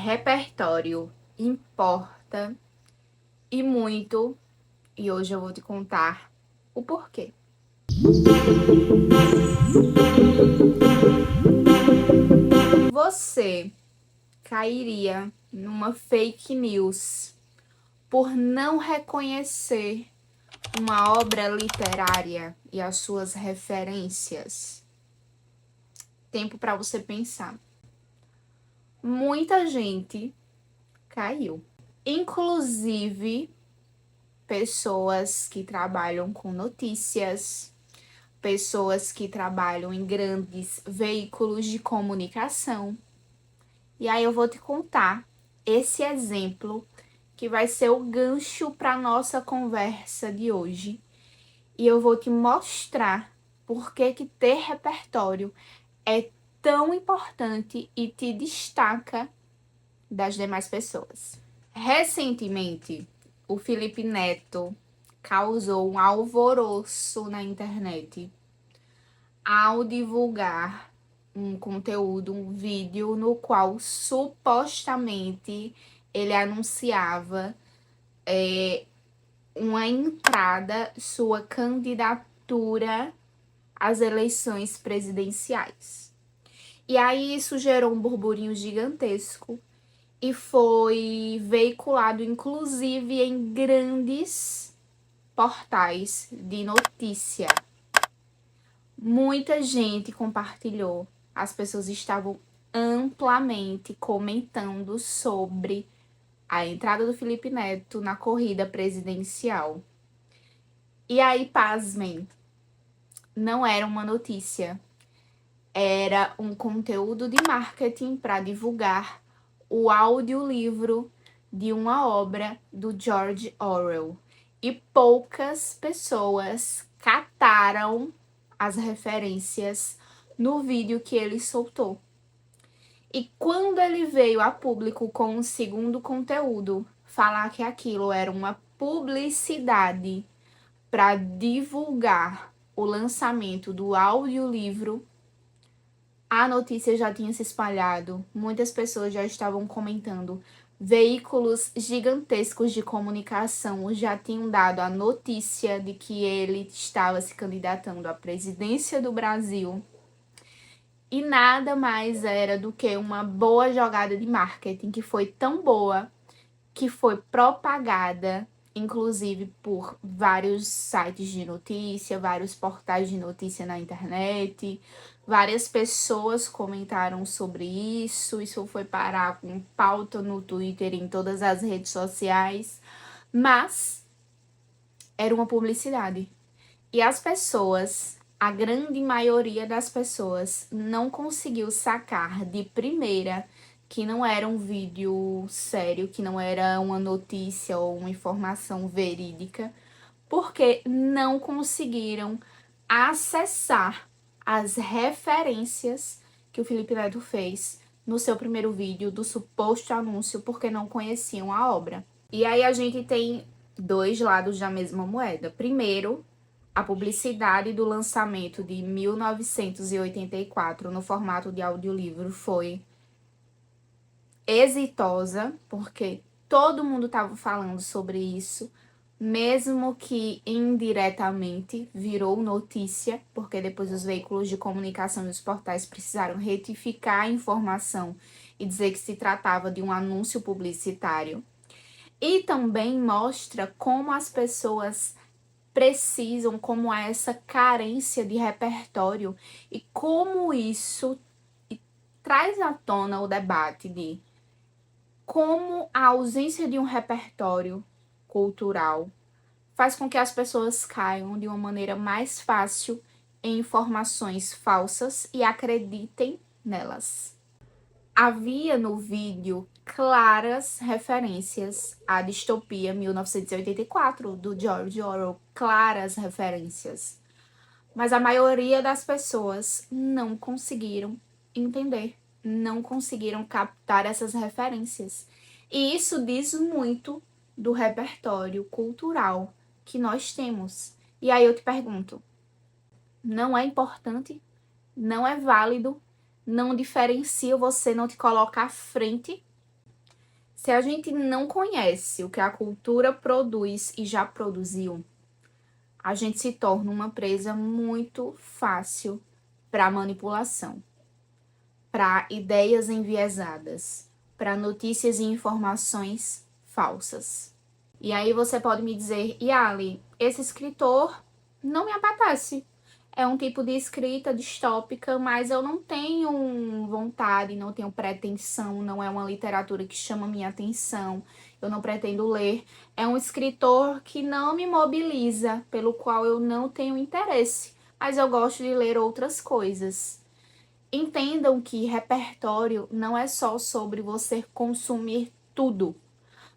Repertório importa e muito, e hoje eu vou te contar o porquê. Você cairia numa fake news por não reconhecer uma obra literária e as suas referências? Tempo para você pensar. Muita gente caiu, inclusive pessoas que trabalham com notícias, pessoas que trabalham em grandes veículos de comunicação. E aí eu vou te contar esse exemplo que vai ser o gancho para nossa conversa de hoje. E eu vou te mostrar por que ter repertório é tão importante e te destaca das demais pessoas. Recentemente, o Felipe Neto causou um alvoroço na internet ao divulgar um conteúdo, um vídeo no qual supostamente ele anunciava uma entrada, sua candidatura às eleições presidenciais. E aí isso gerou um burburinho gigantesco e foi veiculado inclusive em grandes portais de notícia. Muita gente compartilhou, as pessoas estavam amplamente comentando sobre a entrada do Felipe Neto na corrida presidencial. E aí, pasmem, não era uma notícia, era um conteúdo de marketing para divulgar o audiolivro de uma obra do George Orwell. E poucas pessoas cataram as referências no vídeo que ele soltou. E quando ele veio a público com um segundo conteúdo, falar que aquilo era uma publicidade para divulgar o lançamento do audiolivro, a notícia já tinha se espalhado, muitas pessoas já estavam comentando, veículos gigantescos de comunicação já tinham dado a notícia de que ele estava se candidatando à presidência do Brasil. E nada mais era do que uma boa jogada de marketing, que foi tão boa que foi propagada, inclusive por vários sites de notícia, vários portais de notícia na internet. Várias pessoas comentaram sobre isso. Isso foi parar com pauta no Twitter, em todas as redes sociais. Mas era uma publicidade. E as pessoas, a grande maioria das pessoas, não conseguiu sacar de primeira que não era um vídeo sério, que não era uma notícia ou uma informação verídica, porque não conseguiram acessar as referências que o Felipe Neto fez no seu primeiro vídeo do suposto anúncio, porque não conheciam a obra. E aí a gente tem dois lados da mesma moeda. Primeiro, a publicidade do lançamento de 1984 no formato de audiolivro foi exitosa, porque todo mundo estava falando sobre isso, mesmo que indiretamente virou notícia, porque depois os veículos de comunicação e os portais precisaram retificar a informação e dizer que se tratava de um anúncio publicitário. E também mostra como as pessoas precisam, como há essa carência de repertório e como isso traz à tona o debate de como a ausência de um repertório cultural faz com que as pessoas caiam de uma maneira mais fácil em informações falsas e acreditem nelas. Havia no vídeo claras referências à distopia 1984 do George Orwell, claras referências. Mas a maioria das pessoas não conseguiram entender, não conseguiram captar essas referências. E isso diz muito do repertório cultural que nós temos. E aí eu te pergunto, não é importante? Não é válido? Não diferencia você, não te coloca à frente Se a gente não conhece o que a cultura produz e já produziu, a gente se torna uma presa muito fácil para manipulação, para ideias enviesadas, para notícias e informações falsas. E aí você pode me dizer, Yali, esse escritor não me apetece. É um tipo de escrita distópica, mas eu não tenho vontade, não tenho pretensão, não é uma literatura que chama minha atenção, eu não pretendo ler. É um escritor que não me mobiliza, pelo qual eu não tenho interesse, mas eu gosto de ler outras coisas. Entendam que repertório não é só sobre você consumir tudo,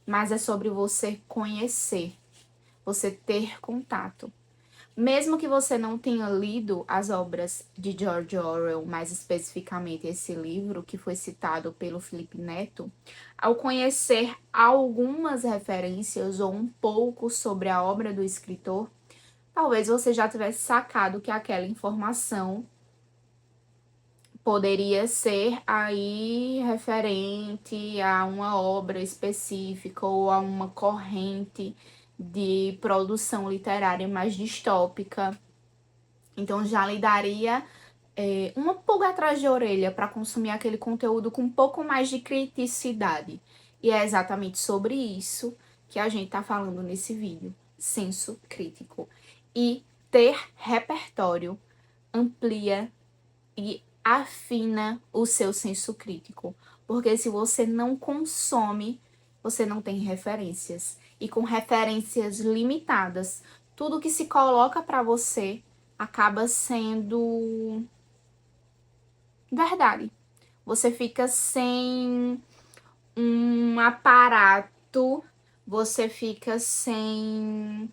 mas é sobre você conhecer, você ter contato. Mesmo que você não tenha lido as obras de George Orwell, mais especificamente esse livro que foi citado pelo Felipe Neto, ao conhecer algumas referências ou um pouco sobre a obra do escritor, talvez você já tivesse sacado que aquela informação poderia ser aí referente a uma obra específica ou a uma corrente de produção literária mais distópica. Então já lhe daria uma pulga atrás de orelha para consumir aquele conteúdo com um pouco mais de criticidade. E é exatamente sobre isso que a gente está falando nesse vídeo. Senso crítico. E ter repertório amplia e afina o seu senso crítico. Porque se você não consome, você não tem referências. E com referências limitadas, tudo que se coloca para você acaba sendo verdade. Você fica sem um aparato, você fica sem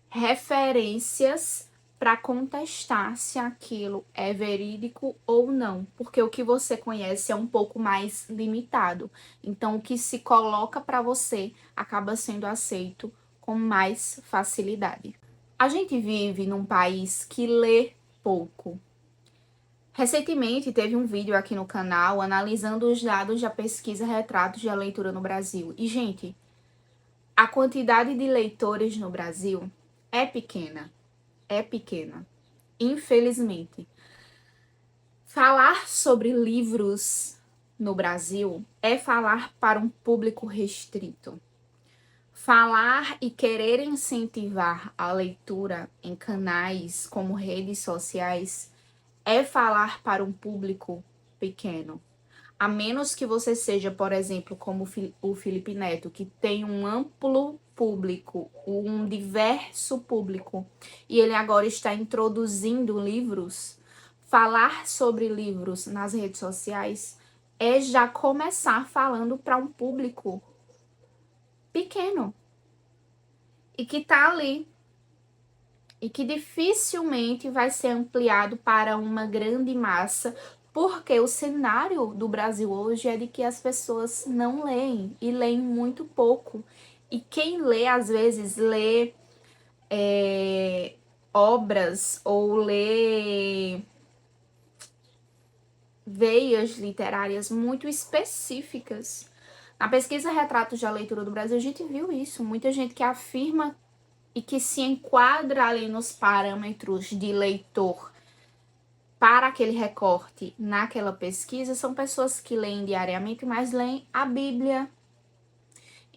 referências para contestar se aquilo é verídico ou não, porque o que você conhece é um pouco mais limitado. Então, o que se coloca para você acaba sendo aceito com mais facilidade. A gente vive num país que lê pouco. Recentemente teve um vídeo aqui no canal analisando os dados da pesquisa Retratos de Leitura no Brasil. E, gente, a quantidade de leitores no Brasil é pequena. É pequena. Infelizmente. Falar sobre livros no Brasil é falar para um público restrito. Falar e querer incentivar a leitura em canais como redes sociais é falar para um público pequeno. A menos que você seja, por exemplo, como o Felipe Neto, que tem um amplo público, um diverso público, e ele agora está introduzindo livros, falar sobre livros nas redes sociais é já começar falando para um público pequeno e que está ali e que dificilmente vai ser ampliado para uma grande massa, porque o cenário do Brasil hoje é de que as pessoas não leem e leem muito pouco. E quem lê, às vezes, lê obras ou lê veias literárias muito específicas. Na pesquisa Retratos da Leitura do Brasil, a gente viu isso. Muita gente que afirma e que se enquadra ali nos parâmetros de leitor para aquele recorte naquela pesquisa são pessoas que leem diariamente, mas leem a Bíblia.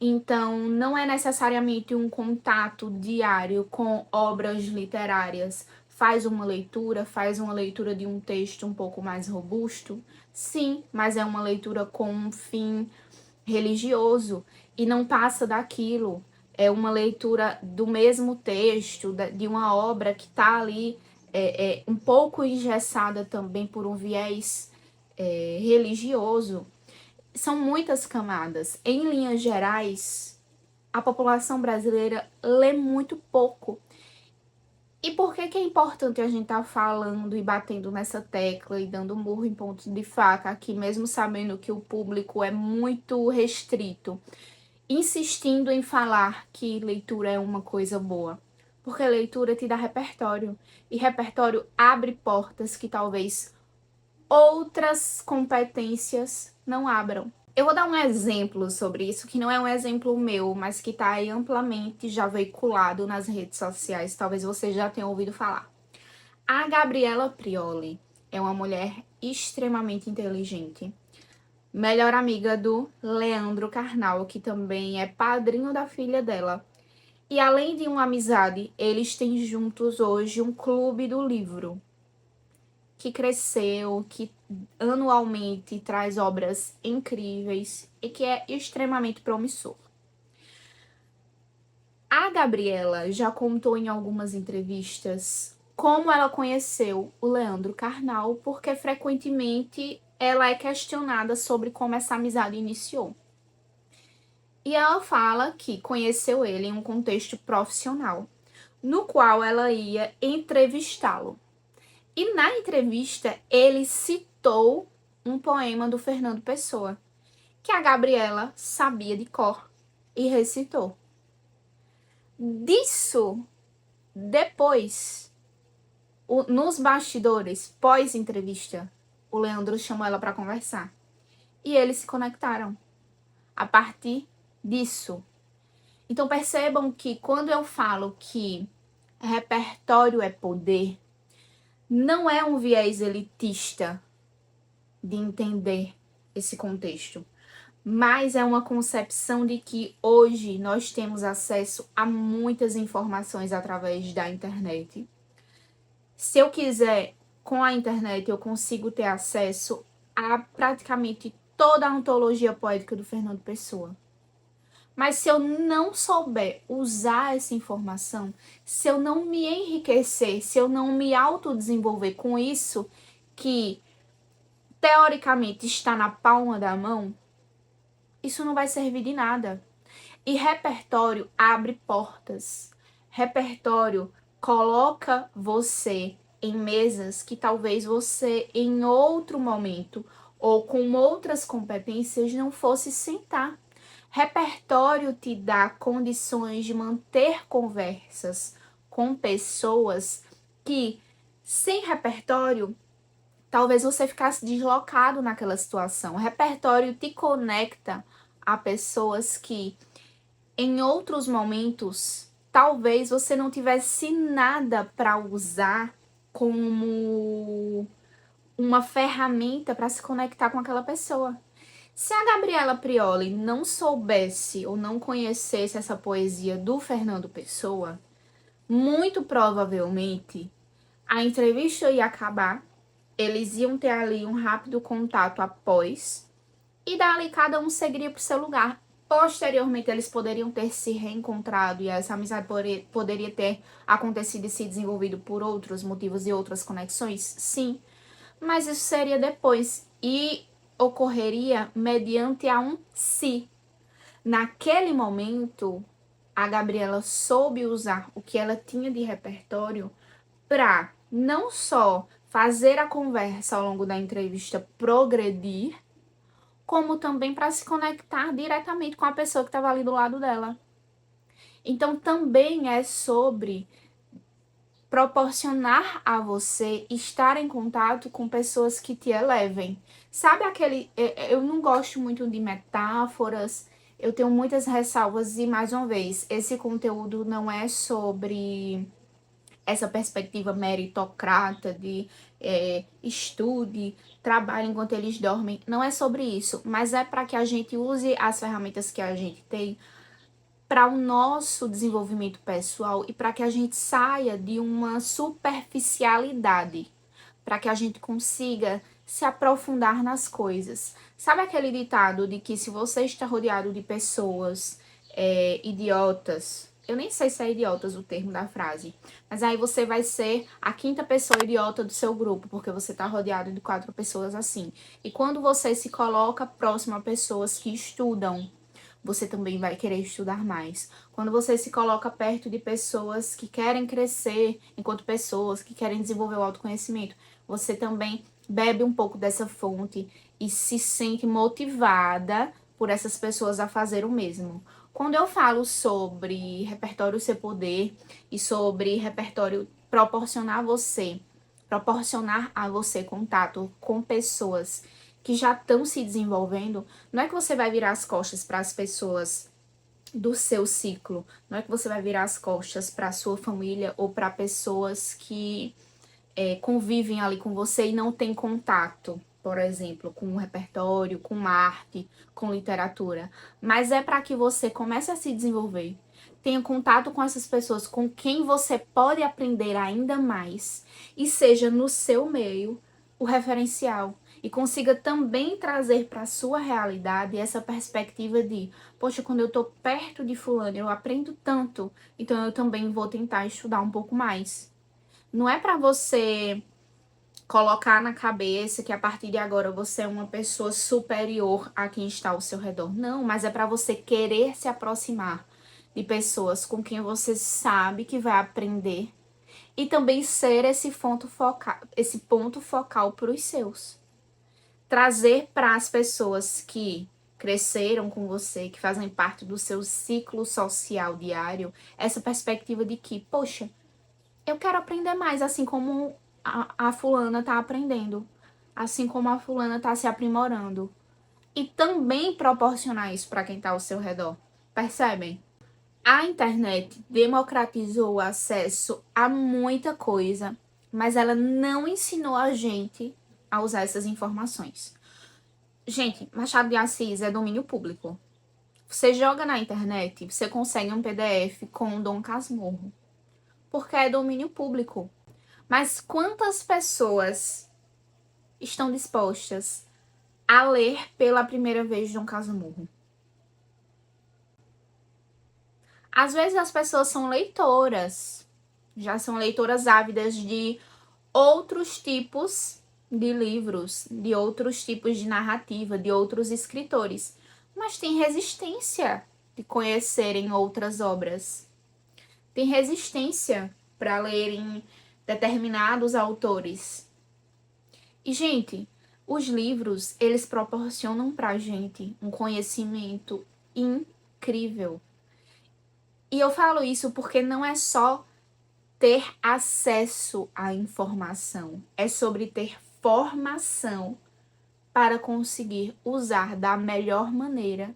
Então, não é necessariamente um contato diário com obras literárias. Faz uma leitura de um texto um pouco mais robusto? Sim, mas é uma leitura com um fim religioso e não passa daquilo. É uma leitura do mesmo texto, de uma obra que está ali um pouco engessada também por um viés religioso. São muitas camadas. Em linhas gerais, a população brasileira lê muito pouco. E por que é importante a gente estar falando e batendo nessa tecla e dando murro em pontos de faca aqui, mesmo sabendo que o público é muito restrito? Insistindo em falar que leitura é uma coisa boa, porque leitura te dá repertório, e repertório abre portas que talvez outras competências não abram. Eu vou dar um exemplo sobre isso, que não é um exemplo meu, mas que está aí amplamente já veiculado nas redes sociais. Talvez você já tenha ouvido falar. A Gabriela Prioli é uma mulher extremamente inteligente. Melhor amiga do Leandro Carnal, que também é padrinho da filha dela. E além de uma amizade, eles têm juntos hoje um clube do livro, que cresceu, que anualmente traz obras incríveis e que é extremamente promissor. A Gabriela já contou em algumas entrevistas como ela conheceu o Leandro Carnal, porque frequentemente ela é questionada sobre como essa amizade iniciou. E ela fala que conheceu ele em um contexto profissional, no qual ela ia entrevistá-lo. E na entrevista, ele citou um poema do Fernando Pessoa, que a Gabriela sabia de cor e recitou. Disso, depois, nos bastidores, pós-entrevista, o Leandro chamou ela para conversar. E eles se conectaram a partir disso. Então percebam que quando eu falo que repertório é poder, não é um viés elitista de entender esse contexto, mas é uma concepção de que hoje nós temos acesso a muitas informações através da internet. Se eu quiser, com a internet, eu consigo ter acesso a praticamente toda a antologia poética do Fernando Pessoa. Mas se eu não souber usar essa informação, se eu não me enriquecer, se eu não me autodesenvolver com isso que teoricamente está na palma da mão, isso não vai servir de nada. E repertório abre portas. Repertório coloca você em mesas que talvez você em outro momento ou com outras competências não fosse sentar. Repertório te dá condições de manter conversas com pessoas que, sem repertório, talvez você ficasse deslocado naquela situação. O repertório te conecta a pessoas que, em outros momentos, talvez você não tivesse nada para usar como uma ferramenta para se conectar com aquela pessoa. Se a Gabriela Prioli não soubesse ou não conhecesse essa poesia do Fernando Pessoa, muito provavelmente a entrevista ia acabar, eles iam ter ali um rápido contato após, e dali cada um seguiria para o seu lugar. Posteriormente, eles poderiam ter se reencontrado e essa amizade poderia ter acontecido e se desenvolvido por outros motivos e outras conexões? Sim, mas isso seria depois e ocorreria mediante a um si. Naquele momento, a Gabriela soube usar o que ela tinha de repertório para não só fazer a conversa ao longo da entrevista progredir, como também para se conectar diretamente com a pessoa que estava ali do lado dela. Então também é sobre proporcionar a você estar em contato com pessoas que te elevem. Sabe aquele... Eu não gosto muito de metáforas, eu tenho muitas ressalvas e, mais uma vez, esse conteúdo não é sobre essa perspectiva meritocrata de estude, trabalhe enquanto eles dormem. Não é sobre isso, mas é para que a gente use as ferramentas que a gente tem para o nosso desenvolvimento pessoal e para que a gente saia de uma superficialidade, para que a gente consiga se aprofundar nas coisas. Sabe aquele ditado de que se você está rodeado de pessoas idiotas, eu nem sei se é idiotas o termo da frase, mas aí você vai ser a quinta pessoa idiota do seu grupo, porque você está rodeado de 4 pessoas assim. E quando você se coloca próximo a pessoas que estudam, você também vai querer estudar mais. Quando você se coloca perto de pessoas que querem crescer enquanto pessoas, que querem desenvolver o autoconhecimento, você também bebe um pouco dessa fonte e se sente motivada por essas pessoas a fazer o mesmo. Quando eu falo sobre repertório ser poder e sobre repertório proporcionar a você contato com pessoas que já estão se desenvolvendo, não é que você vai virar as costas para as pessoas do seu ciclo, não é que você vai virar as costas para a sua família ou para pessoas que convivem ali com você e não têm contato, por exemplo, com o repertório, com arte, com literatura, mas é para que você comece a se desenvolver, tenha contato com essas pessoas com quem você pode aprender ainda mais e seja no seu meio o referencial e consiga também trazer para a sua realidade essa perspectiva de, poxa, quando eu tô perto de fulano, eu aprendo tanto, então eu também vou tentar estudar um pouco mais. Não é para você colocar na cabeça que a partir de agora você é uma pessoa superior a quem está ao seu redor. Não, mas é para você querer se aproximar de pessoas com quem você sabe que vai aprender e também ser esse ponto focal para os seus. Trazer para as pessoas que cresceram com você, que fazem parte do seu ciclo social diário, essa perspectiva de que, poxa, eu quero aprender mais, assim como a fulana tá aprendendo, assim como a fulana tá se aprimorando. E também proporcionar isso para quem tá ao seu redor. Percebem? A internet democratizou o acesso a muita coisa, mas ela não ensinou a gente a usar essas informações. Gente, Machado de Assis é domínio público. Você joga na internet, você consegue um PDF com Dom Casmurro, porque é domínio público. Mas quantas pessoas estão dispostas a ler pela primeira vez Dom Casmurro? Às vezes as pessoas são leitoras, já são leitoras ávidas de outros tipos de livros, de outros tipos de narrativa, de outros escritores, mas tem resistência de conhecerem outras obras. Tem resistência para lerem determinados autores. E, gente, os livros, eles proporcionam pra gente um conhecimento incrível. E eu falo isso porque não é só ter acesso à informação, é sobre ter formação para conseguir usar da melhor maneira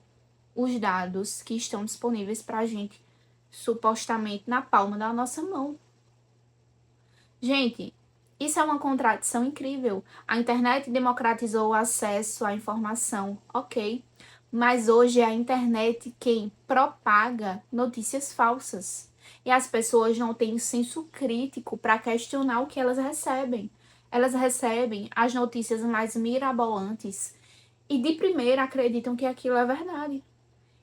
os dados que estão disponíveis pra gente, supostamente na palma da nossa mão. Gente, isso é uma contradição incrível. A internet democratizou o acesso à informação, ok. Mas hoje é a internet quem propaga notícias falsas. E as pessoas não têm senso crítico para questionar o que elas recebem. Elas recebem as notícias mais mirabolantes e de primeira acreditam que aquilo é verdade.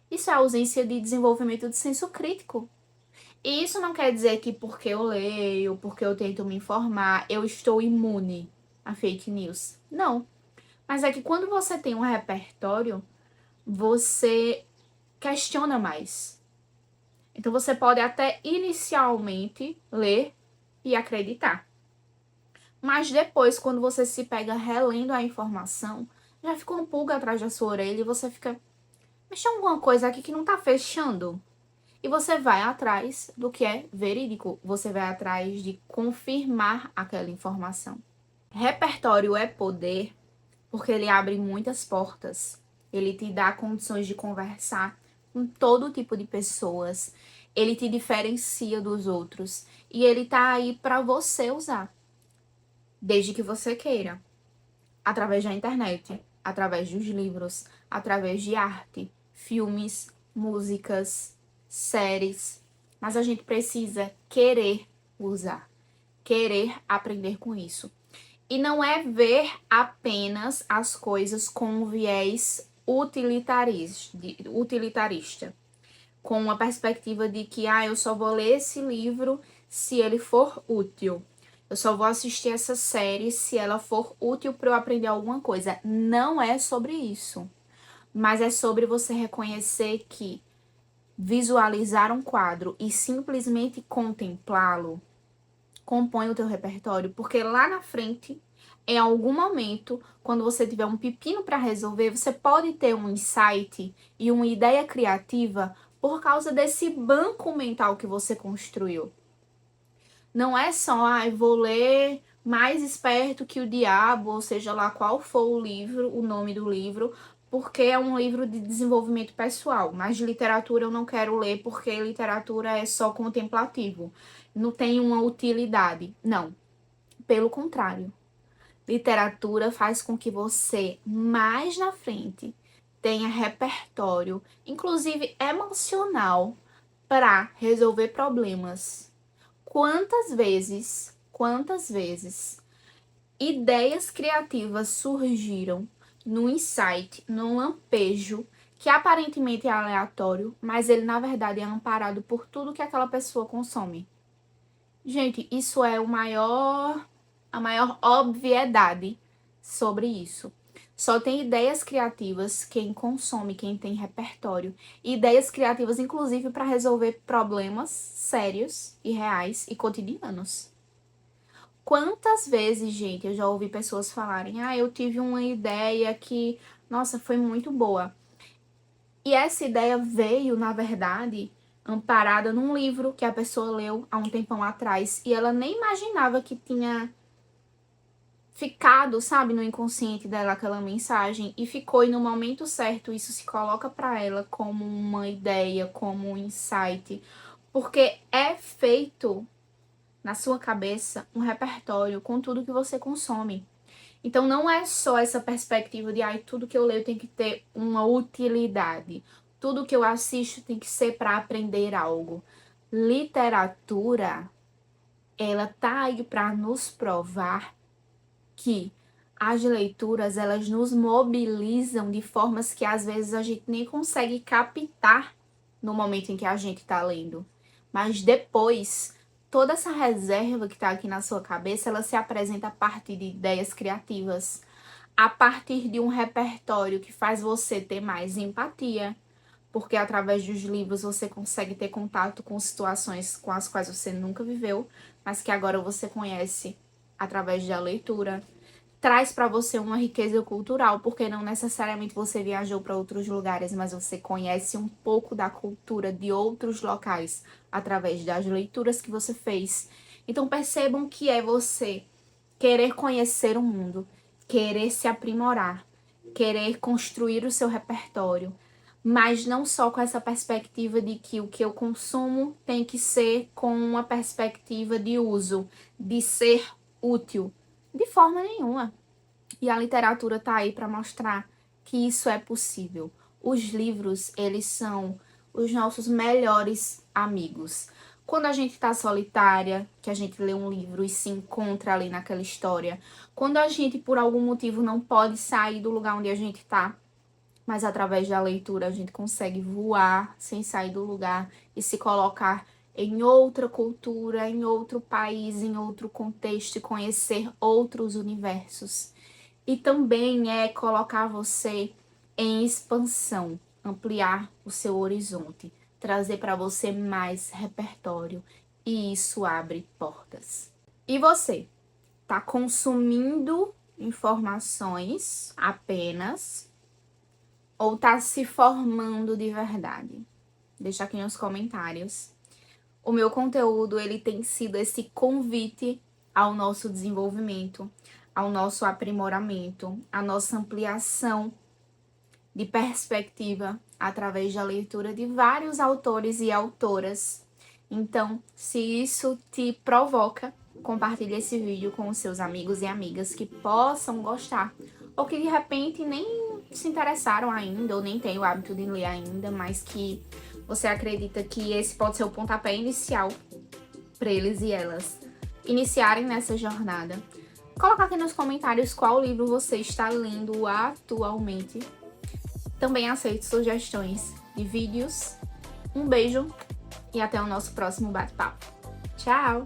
Isso é ausência de desenvolvimento de senso crítico. E isso não quer dizer que porque eu leio, porque eu tento me informar, eu estou imune a fake news. Não. Mas é que quando você tem um repertório, você questiona mais. Então você pode até inicialmente ler e acreditar. Mas depois, quando você se pega relendo a informação, já ficou um pulga atrás da sua orelha e você fica, mas tem alguma coisa aqui que não tá fechando. E você vai atrás do que é verídico, você vai atrás de confirmar aquela informação. Repertório é poder porque ele abre muitas portas, ele te dá condições de conversar com todo tipo de pessoas, ele te diferencia dos outros e ele tá aí para você usar, desde que você queira, através da internet, através dos livros, através de arte, filmes, músicas, séries, mas a gente precisa querer usar, querer aprender com isso. E não é ver apenas as coisas com um viés utilitarista, com uma perspectiva de que eu só vou ler esse livro se ele for útil. Eu só vou assistir essa série se ela for útil para eu aprender alguma coisa. Não é sobre isso, mas é sobre você reconhecer que visualizar um quadro e simplesmente contemplá-lo compõe o teu repertório, porque lá na frente, em algum momento, quando você tiver um pepino para resolver, você pode ter um insight e uma ideia criativa por causa desse banco mental que você construiu. Não é só, vou ler mais esperto que o diabo, ou seja lá qual for o livro, o nome do livro, porque é um livro de desenvolvimento pessoal. Mas de literatura eu não quero ler porque literatura é só contemplativo, não tem uma utilidade. Não, pelo contrário. Literatura faz com que você, mais na frente, tenha repertório, inclusive emocional, para resolver problemas. Quantas vezes ideias criativas surgiram num insight, num lampejo, que aparentemente é aleatório, mas ele na verdade é amparado por tudo que aquela pessoa consome. Gente, isso é a maior obviedade sobre isso. Só tem ideias criativas quem consome, quem tem repertório. Ideias criativas, inclusive, para resolver problemas sérios e reais e cotidianos. Quantas vezes, gente, eu já ouvi pessoas falarem: ah, eu tive uma ideia que, nossa, foi muito boa. E essa ideia veio, na verdade, amparada num livro que a pessoa leu há um tempão atrás e ela nem imaginava que tinha ficado, sabe, no inconsciente dela aquela mensagem e ficou, e no momento certo isso se coloca para ela como uma ideia, como um insight, porque é feito na sua cabeça um repertório com tudo que você consome. Então não é só essa perspectiva de tudo que eu leio tem que ter uma utilidade. Tudo que eu assisto tem que ser para aprender algo. Literatura, ela tá aí para nos provar que as leituras, elas nos mobilizam de formas que às vezes a gente nem consegue captar no momento em que a gente está lendo. Mas depois, toda essa reserva que está aqui na sua cabeça, ela se apresenta a partir de ideias criativas, a partir de um repertório que faz você ter mais empatia, porque através dos livros você consegue ter contato com situações com as quais você nunca viveu, mas que agora você conhece através da leitura. Traz para você uma riqueza cultural, porque não necessariamente você viajou para outros lugares, mas você conhece um pouco da cultura de outros locais através das leituras que você fez. Então percebam que é você querer conhecer o mundo, querer se aprimorar, querer construir o seu repertório, mas não só com essa perspectiva de que o que eu consumo tem que ser com uma perspectiva de uso, de ser útil. De forma nenhuma. E a literatura tá aí para mostrar que isso é possível. Os livros, eles são os nossos melhores amigos. Quando a gente tá solitária, que a gente lê um livro e se encontra ali naquela história. Quando a gente, por algum motivo, não pode sair do lugar onde a gente tá, mas através da leitura a gente consegue voar sem sair do lugar e se colocar em outra cultura, em outro país, em outro contexto e conhecer outros universos. E também é colocar você em expansão, ampliar o seu horizonte, trazer para você mais repertório e isso abre portas. E você, tá consumindo informações apenas ou tá se formando de verdade? Deixa aqui nos comentários. O meu conteúdo, ele tem sido esse convite ao nosso desenvolvimento, ao nosso aprimoramento, à nossa ampliação de perspectiva através da leitura de vários autores e autoras. Então, se isso te provoca, compartilhe esse vídeo com os seus amigos e amigas que possam gostar, ou que de repente nem se interessaram ainda, ou nem têm o hábito de ler ainda, mas que você acredita que esse pode ser o pontapé inicial para eles e elas iniciarem nessa jornada. Coloca aqui nos comentários qual livro você está lendo atualmente. Também aceito sugestões de vídeos. Um beijo e até o nosso próximo bate-papo. Tchau!